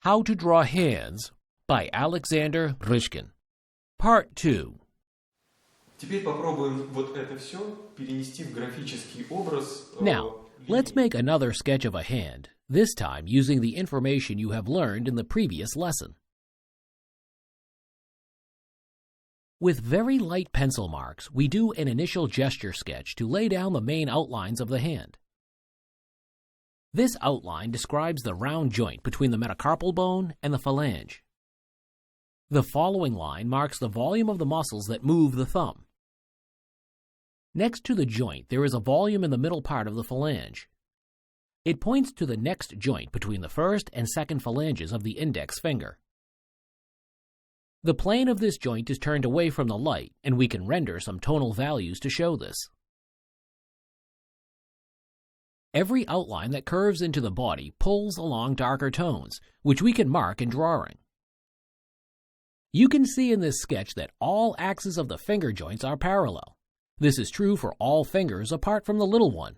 How to Draw Hands by Alexander Ryshkin. Part 2. Теперь попробуем вот это все перенести в графический образ. Now, let's make another sketch of a hand, this time using the information you have learned in the previous lesson. With very light pencil marks, we do an initial gesture sketch to lay down the main outlines of the hand. This outline describes the round joint between the metacarpal bone and the phalange. The following line marks the volume of the muscles that move the thumb. Next to the joint, there is a volume in the middle part of the phalange. It points to the next joint between the first and second phalanges of the index finger. The plane of this joint is turned away from the light, and we can render some tonal values to show this. Every outline that curves into the body pulls along darker tones, which we can mark in drawing. You can see in this sketch that all axes of the finger joints are parallel. This is true for all fingers apart from the little one.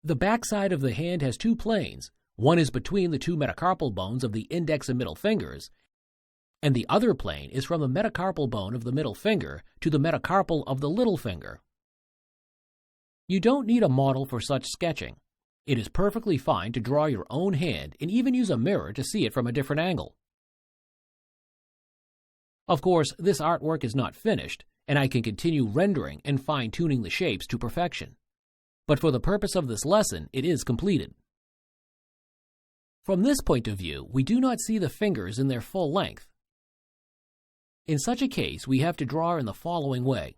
The backside of the hand has two planes. One is between the two metacarpal bones of the index and middle fingers, and the other plane is from the metacarpal bone of the middle finger to the metacarpal of the little finger. You don't need a model for such sketching. It is perfectly fine to draw your own hand and even use a mirror to see it from a different angle. Of course, this artwork is not finished, and I can continue rendering and fine-tuning the shapes to perfection. But for the purpose of this lesson, it is completed. From this point of view, we do not see the fingers in their full length. In such a case, we have to draw in the following way.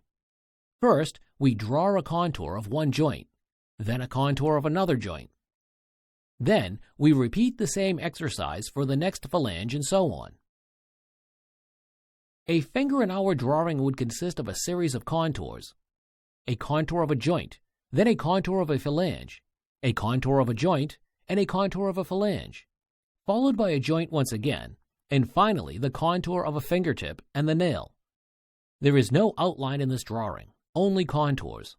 First, we draw a contour of one joint, then a contour of another joint. Then, we repeat the same exercise for the next phalange and so on. A finger in our drawing would consist of a series of contours: a contour of a joint, then a contour of a phalange, a contour of a joint, and a contour of a phalange, followed by a joint once again, and finally the contour of a fingertip and the nail. There is no outline in this drawing, only contours.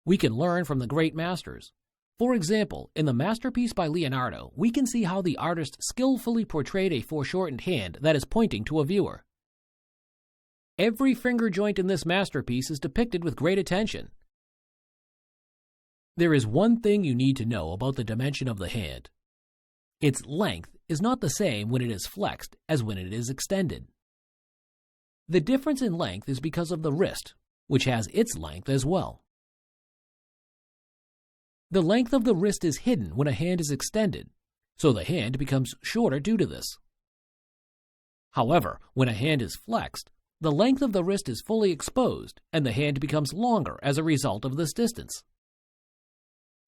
We can learn from the great masters. For example, in the masterpiece by Leonardo, we can see how the artist skillfully portrayed a foreshortened hand that is pointing to a viewer. Every finger joint in this masterpiece is depicted with great attention. There is one thing you need to know about the dimension of the hand. Its length is not the same when it is flexed as when it is extended. The difference in length is because of the wrist, which has its length as well. The length of the wrist is hidden when a hand is extended, so the hand becomes shorter due to this. However, when a hand is flexed, the length of the wrist is fully exposed, and the hand becomes longer as a result of this distance.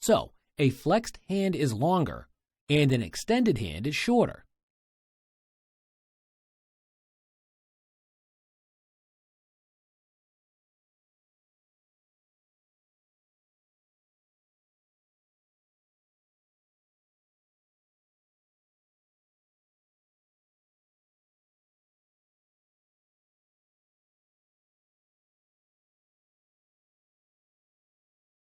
So, a flexed hand is longer, and an extended hand is shorter.